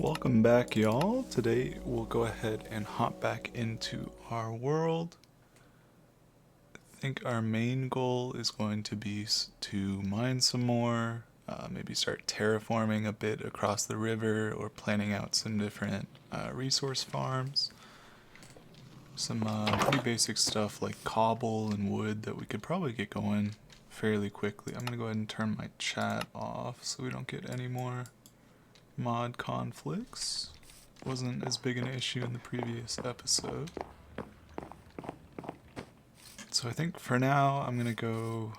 Welcome back, y'all. Today we'll go ahead and hop back into our world. I think our main goal is going to be to mine some more, maybe start terraforming a bit across the river or planning out some different resource farms. Some pretty basic stuff like cobble and wood that we could probably get going fairly quickly. I'm going to go ahead and turn my chat off so we don't get any more mod conflicts. Wasn't as big an issue in the previous episode. So I think for now I'm gonna go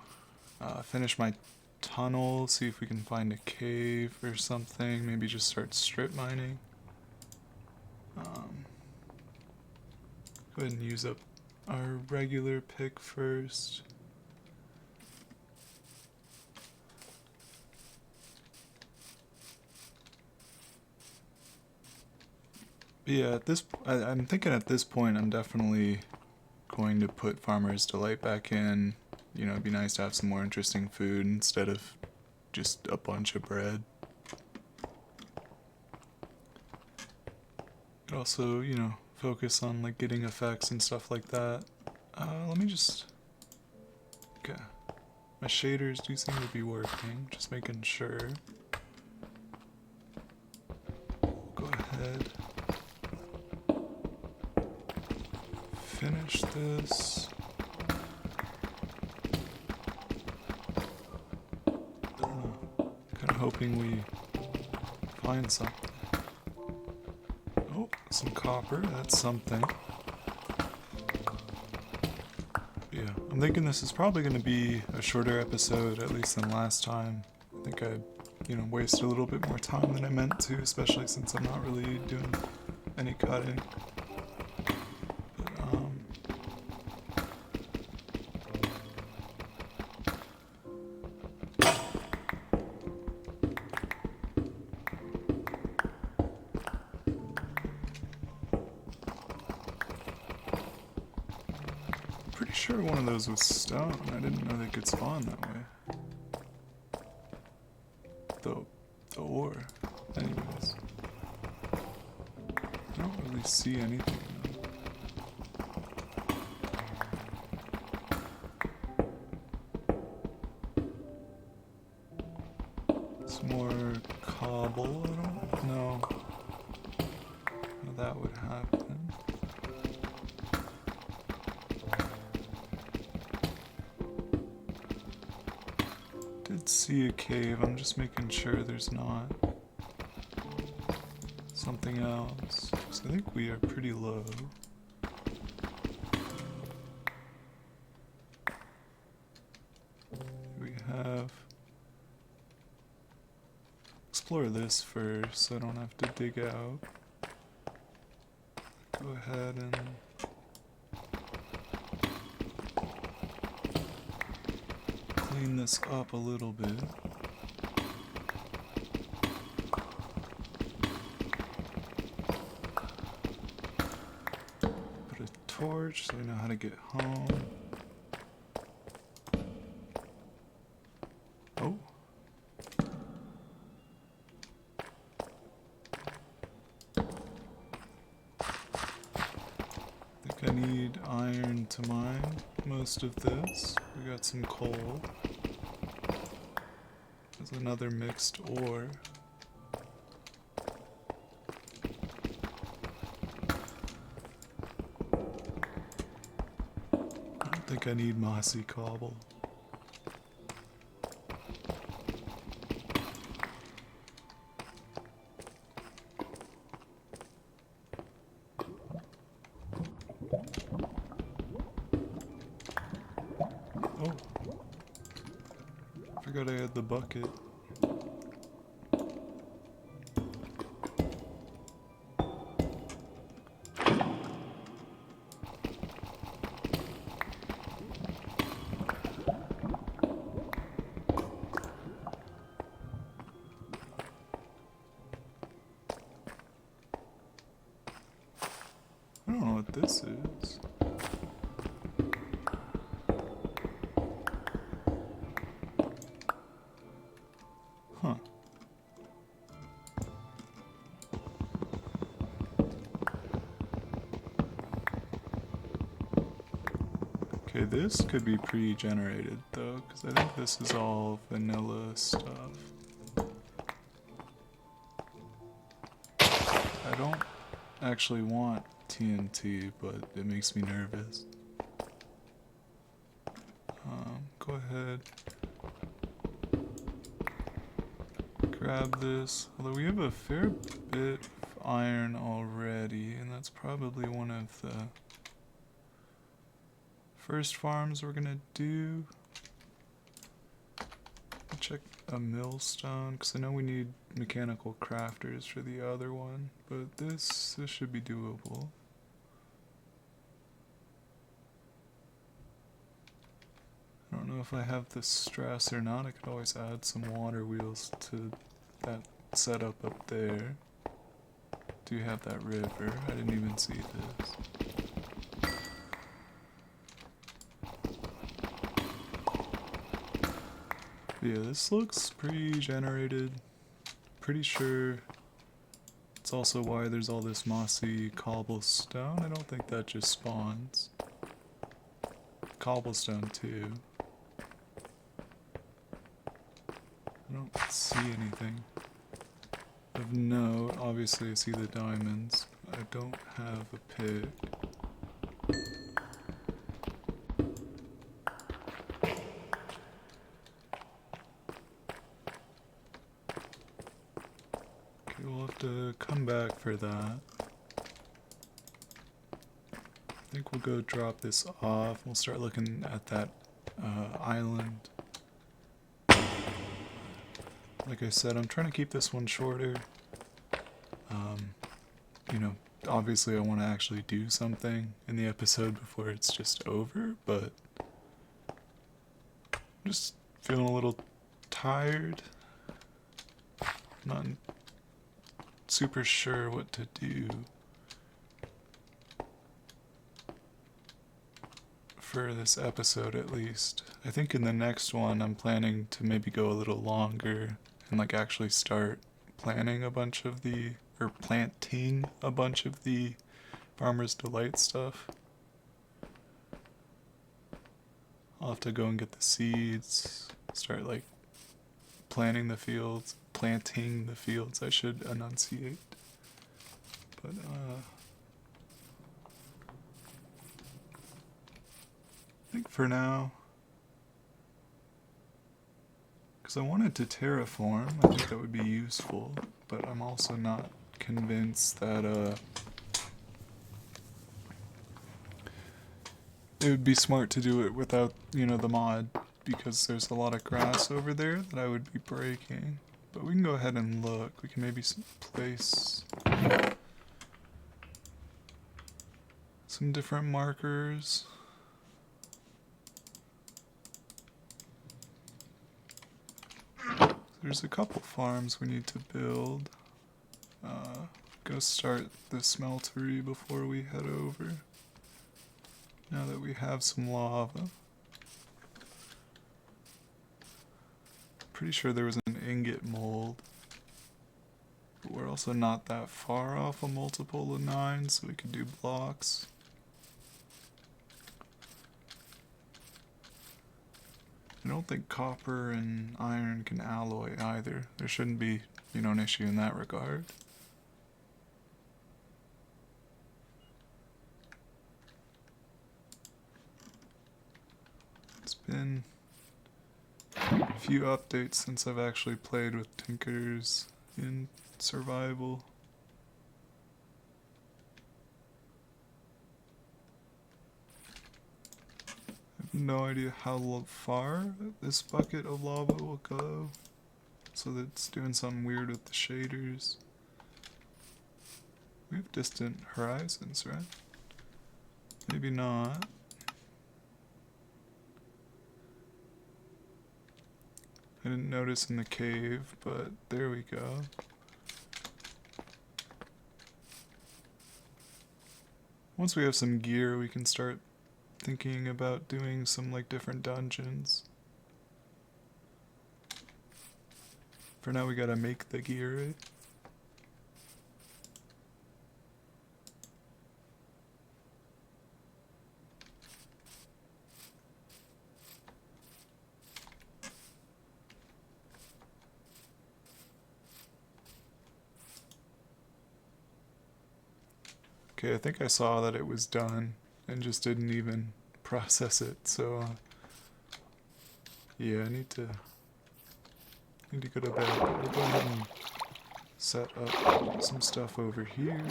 finish my tunnel, see if we can find a cave or something, maybe just start strip mining. Go ahead and use up our regular pick first. But yeah, I'm thinking at this point I'm definitely going to put Farmer's Delight back in. You know, it'd be nice to have some more interesting food instead of just a bunch of bread. Could also, you know, focus on like getting effects and stuff like that. Let me just... Okay. My shaders do seem to be working, just making sure. Go ahead. Finish this. Kind of hoping we find something. Oh, some copper, that's something. Yeah, I'm thinking this is probably going to be a shorter episode, at least than last time. I think I, wasted a little bit more time than I meant to, especially since I'm not really doing any cutting. Pretty sure one of those was stone. I didn't know they could spawn that way. The ore. Anyways. I don't really see anything though. Some more cobble. I don't know how that would happen. Did see a cave, I'm just making sure there's not something else, because I think we are pretty low. We have... Explore this first, so I don't have to dig out. Go ahead and... clean this up a little bit. Put a torch so we know how to get home. Oh. I think I need iron to mine most of this. We got some coal. There's another mixed ore. I don't think I need mossy cobble. Oh. Forgot I had the bucket. I don't know what this is. Huh. Okay, this could be pre-generated though, because I think this is all vanilla stuff. I don't actually want TNT, but it makes me nervous. Go ahead. Grab this. Although we have a fair bit of iron already, and that's probably one of the first farms we're gonna do. I'll check a millstone, because I know we need mechanical crafters for the other one, but this should be doable. I don't know if I have the stress or not. I could always add some water wheels to that setup up there. Do you have that river? I didn't even see this. Yeah, this looks pre-generated. Pretty sure it's also why there's all this mossy cobblestone. I don't think that just spawns. Cobblestone too. I don't see anything of note. Obviously I see the diamonds. I don't have a pick. Okay, we'll have to come back for that. I think we'll go drop this off. We'll start looking at that island. Like I said, I'm trying to keep this one shorter. You know, obviously I want to actually do something in the episode before it's just over, but I'm just feeling a little tired. Not super sure what to do for this episode, at least. I think in the next one I'm planning to maybe go a little longer and like actually start planting a bunch of the Farmer's Delight stuff. I'll have to go and get the seeds, start like planting the fields, I should enunciate. But I think for now, because I wanted to terraform, I think that would be useful, but I'm also not convinced that it would be smart to do it without, you know, the mod, because there's a lot of grass over there that I would be breaking. But we can go ahead and look. We can maybe place some different markers. There's a couple farms we need to build. Go start the smeltery before we head over. Now that we have some lava. Pretty sure there was an ingot mold. But we're also not that far off a multiple of 9, so we could do blocks. I don't think copper and iron can alloy either. There shouldn't be, you know, an issue in that regard. It's been a few updates since I've actually played with Tinkers in survival. I have no idea how far this bucket of lava will go, so that it's doing something weird with the shaders. We have distant horizons, right? Maybe not. I didn't notice in the cave, but there we go. Once we have some gear, we can start thinking about doing some like different dungeons. For now we gotta make the gear, right? Okay, I think I saw that it was done and just didn't even process it. So yeah, I need to go to bed. But we'll go ahead and set up some stuff over here.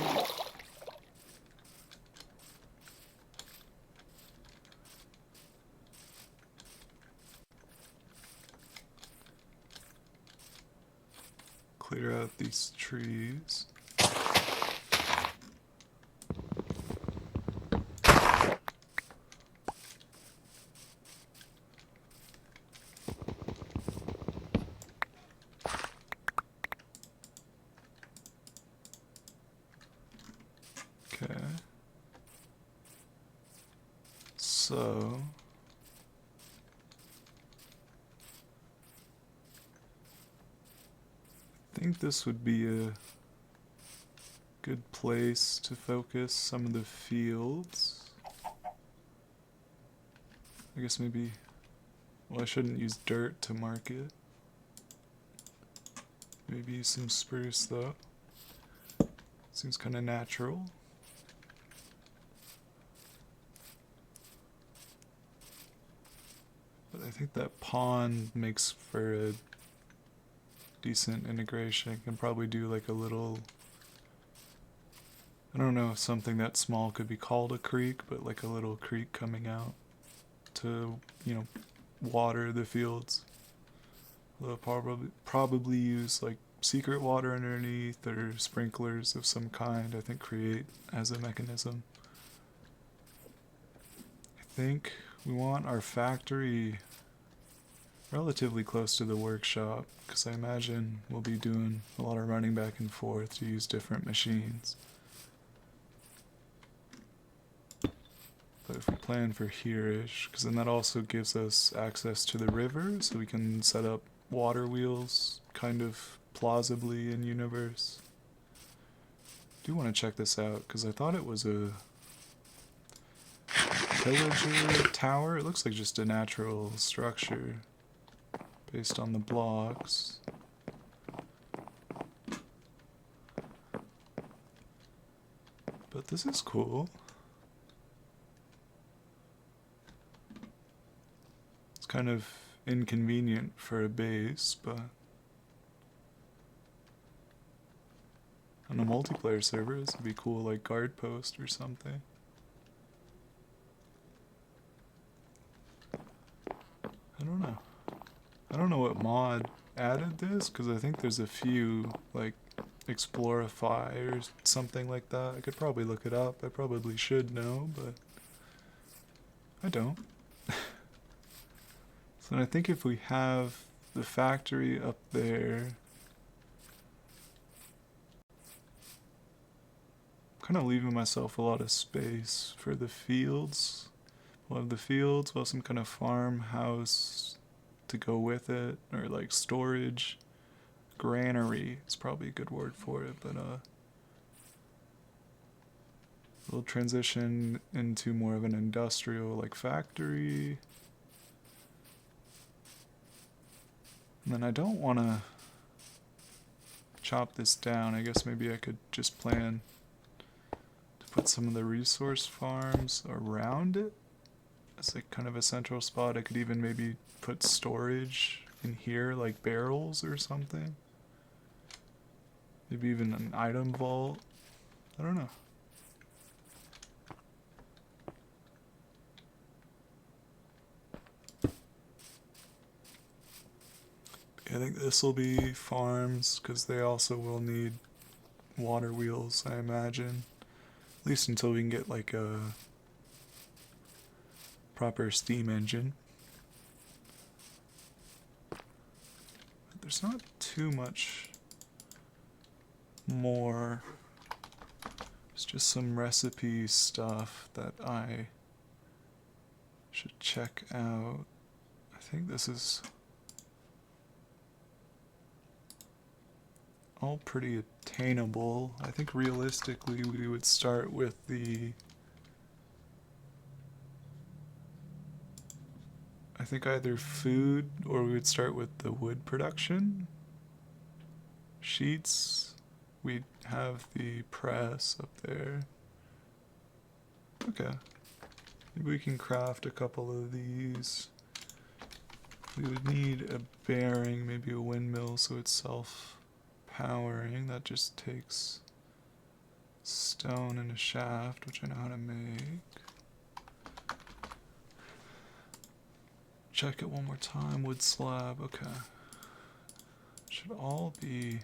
Clear out these trees. Okay. So I think this would be a good place to focus some of the fields. I guess maybe, well, I shouldn't use dirt to mark it. Maybe use some spruce though. Seems kind of natural. But I think that pond makes for a decent integration. I can probably do like a little, I don't know if something that small could be called a creek, but like a little creek coming out to, water the fields. They'll probably use like secret water underneath or sprinklers of some kind, I think, create as a mechanism. I think we want our factory relatively close to the workshop, because I imagine we'll be doing a lot of running back and forth to use different machines. But if we plan for here-ish, because then that also gives us access to the river, so we can set up water wheels kind of plausibly in universe. I do want to check this out, because I thought it was a pillager tower. It looks like just a natural structure based on the blocks. But this is cool. It's kind of inconvenient for a base, but on a multiplayer server this would be cool, like guard post or something. I don't know. I don't know what mod added this, because I think there's a few, like Explorify or something like that. I could probably look it up. I probably should know, but I don't. So I think if we have the factory up there, I'm kind of leaving myself a lot of space for the fields. We'll have the fields, we'll have some kind of farmhouse to go with it, or like storage. Granary is probably a good word for it, but we'll transition into more of an industrial, like, factory. And then I don't want to chop this down. I guess maybe I could just plan to put some of the resource farms around it as like kind of a central spot. I could even maybe put storage in here, like barrels or something. Maybe even an item vault. I don't know. I think this will be farms, because they also will need water wheels, I imagine. At least until we can get like a proper steam engine. But there's not too much more. It's just some recipe stuff that I should check out. I think this is all pretty attainable. I think realistically we would start with I think either food, or we would start with the wood production. Sheets, we'd have the press up there. Okay. Maybe we can craft a couple of these. We would need a bearing, maybe a windmill so it's self-powering. That just takes stone and a shaft, which I know how to make. Check it one more time. Wood slab. Okay. Should all be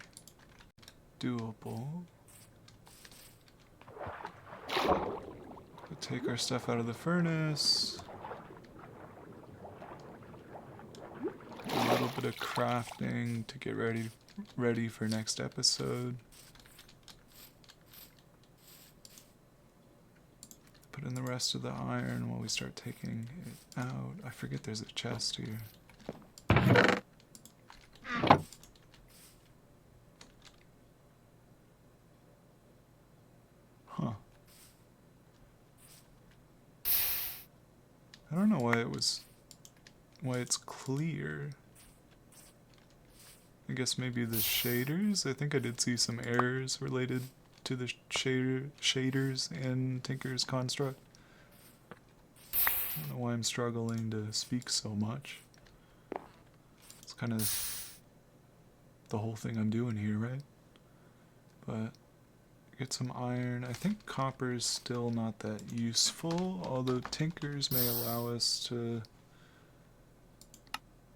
doable. We'll take our stuff out of the furnace. Do a little bit of crafting to get ready for next episode. Put in the rest of the iron while we start taking it out. I forget there's a chest here. Huh. I don't know why it's clear. I guess maybe the shaders? I think I did see some errors related to the shaders in Tinker's construct. I don't know why I'm struggling to speak so much. It's kind of the whole thing I'm doing here, right? But get some iron. I think copper is still not that useful, although Tinkers may allow us to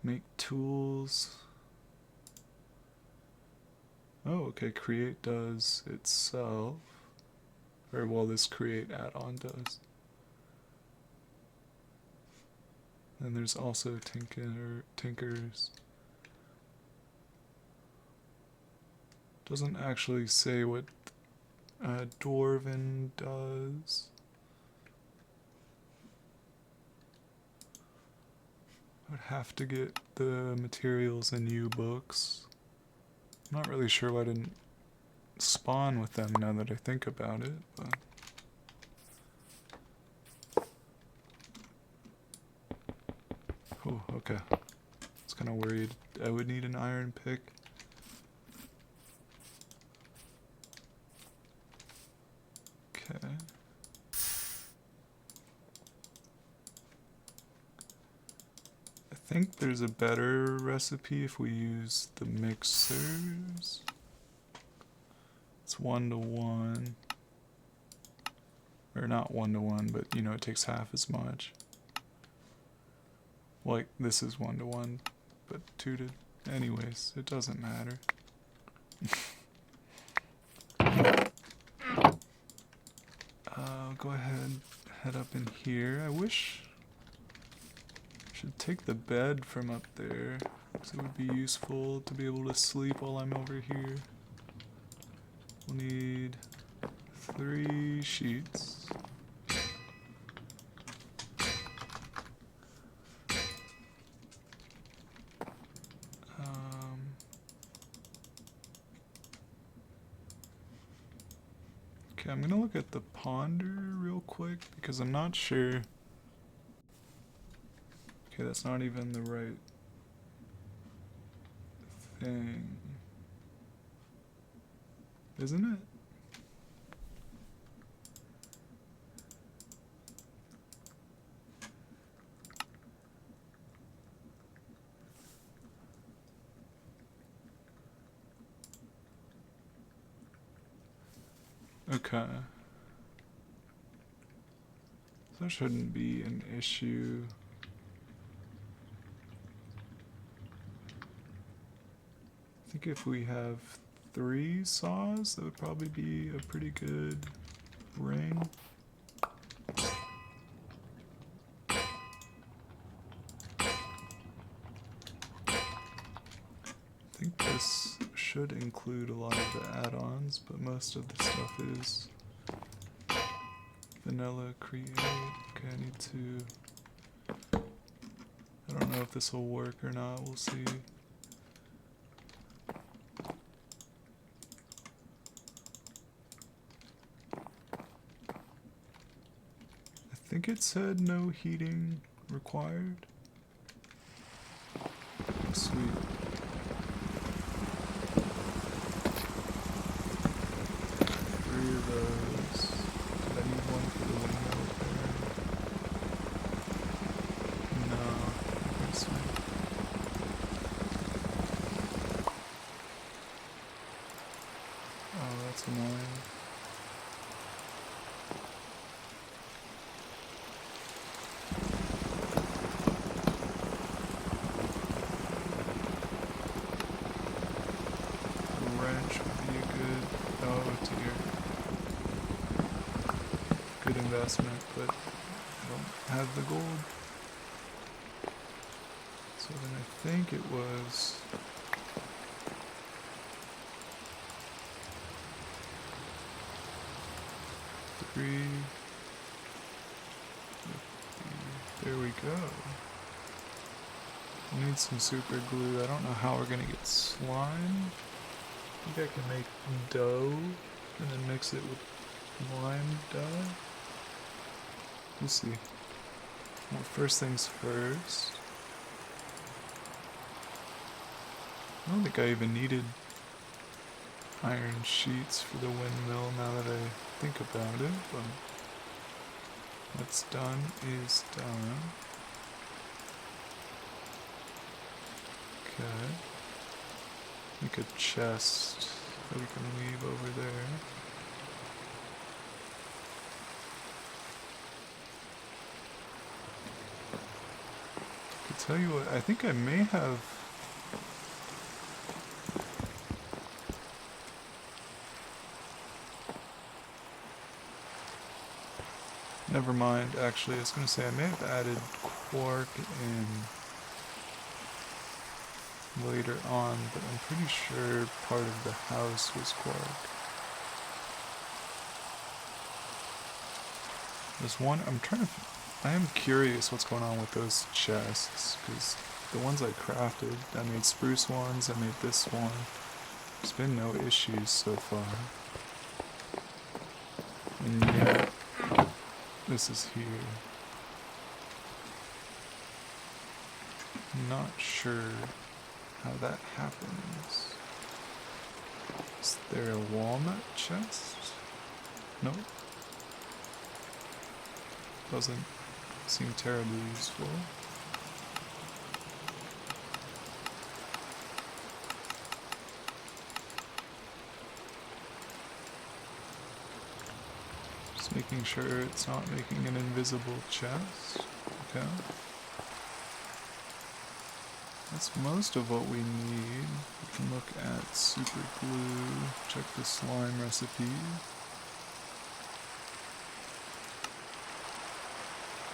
make tools. Oh, okay, create does itself. Or, well, this create add-on does. And there's also Tinkers. Doesn't actually say what Dwarven does. I would have to get the materials in U-books. I'm not really sure why I didn't spawn with them now that I think about it, but... Oh, okay. I was kind of worried I would need an iron pick. Okay. I think there's a better recipe if we use the mixers. It's 1-to-1. Or not 1-to-1, but you know, it takes half as much. Like, this is 1-to-1, but 2 to... Anyways, it doesn't matter. I'll go ahead, head up in here. I wish... I should take the bed from up there, because it would be useful to be able to sleep while I'm over here. We'll need 3 sheets. Okay, I'm gonna look at the ponder real quick because I'm not sure. Okay, that's not even the right thing. Isn't it? Okay. That shouldn't be an issue. I think if we have 3 saws, that would probably be a pretty good ring. I think this should include a lot of the add-ons, but most of the stuff is vanilla create. Okay, I need to... I don't know if this will work or not, we'll see. I think it said no heating required. Sweet. Those. Did I need one for the windmill? It's annoying. Wrench would be a good, oh dear, good investment, but I don't have the gold. So then I think it was three. There we go. We need some super glue. I don't know how we're gonna get slime. I think I can make dough and then mix it with lime dye. We'll see. Well, first things first. I don't think I even needed iron sheets for the windmill now that I think about it, but what's done is done. Okay. Make a chest that we can leave over there. I could tell you what, I think I may have. Never mind, actually, I was going to say I may have added quark in later on, but I'm pretty sure part of the house was quark. There's one, I am curious what's going on with those chests, because the ones I crafted, I made spruce ones, I made this one. There's been no issues so far. And yet, this is here. Not sure how that happens. Is there a walnut chest? Nope. Doesn't seem terribly useful. Just making sure it's not making an invisible chest. Okay. That's most of what we need. We can look at super glue, check the slime recipe.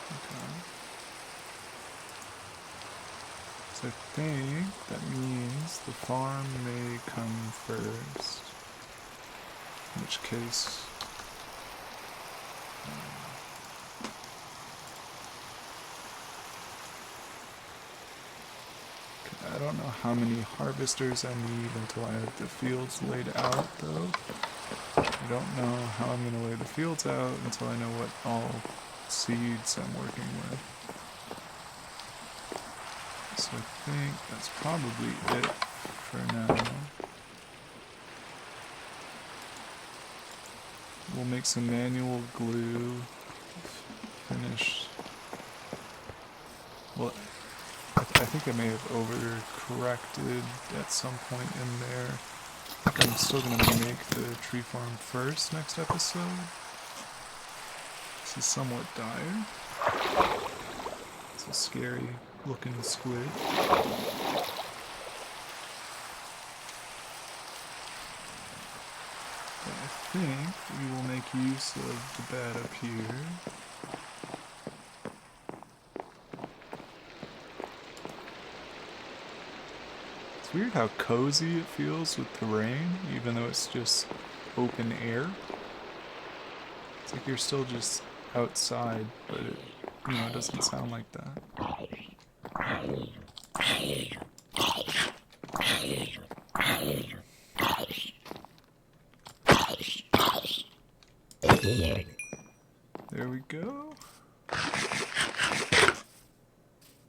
Okay. So I think that means the farm may come first. In which case, I don't know how many harvesters I need until I have the fields laid out, though. I don't know how I'm going to lay the fields out until I know what all seeds I'm working with. So I think that's probably it for now. We'll make some manual glue. Finish. Well, I think I may have overcorrected at some point in there. I think I'm still going to make the tree farm first next episode. This is somewhat dire. It's a scary looking squid. But I think we will make use of the bed up here. It's weird how cozy it feels with the rain, even though it's just open air. It's like you're still just outside, but it, it doesn't sound like that. There we go.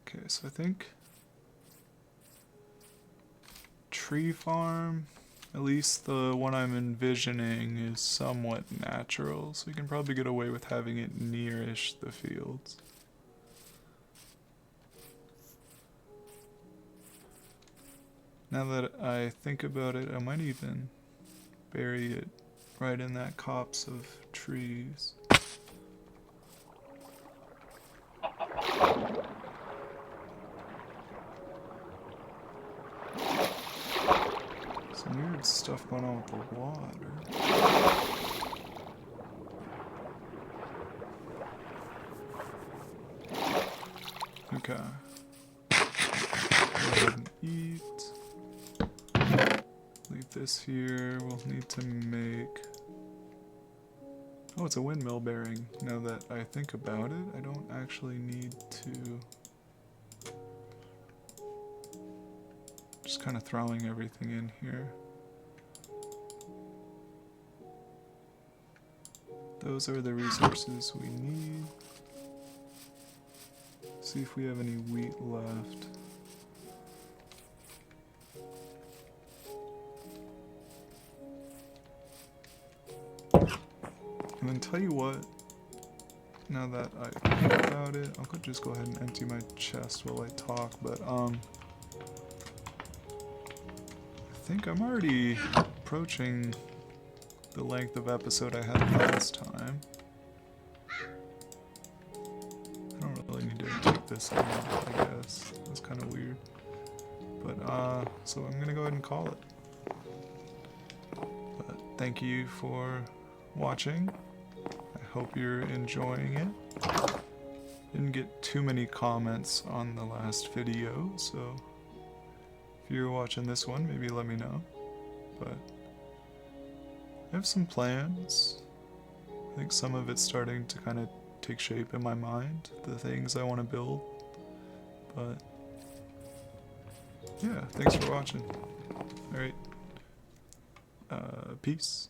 Okay, so I think tree farm, at least the one I'm envisioning, is somewhat natural, so we can probably get away with having it nearish the fields. Now that I think about it, I might even bury it right in that copse of trees. Some weird stuff going on with the water. Okay. Go ahead and eat. Leave this here. We'll need to make... Oh, it's a windmill bearing. Now that I think about it, I don't actually need to... Just kind of throwing everything in here. Those are the resources we need. See if we have any wheat left. And then tell you what, now that I think about it, I'll just go ahead and empty my chest while I talk, but I think I'm already approaching the length of episode I had last time. I don't really need to take this out, I guess. That's kind of weird. But, so I'm gonna go ahead and call it. But thank you for watching. I hope you're enjoying it. Didn't get too many comments on the last video, so if you're watching this one, maybe let me know. But I have some plans. I think some of it's starting to kind of take shape in my mind, the things I want to build. But yeah, thanks for watching. Alright. Peace.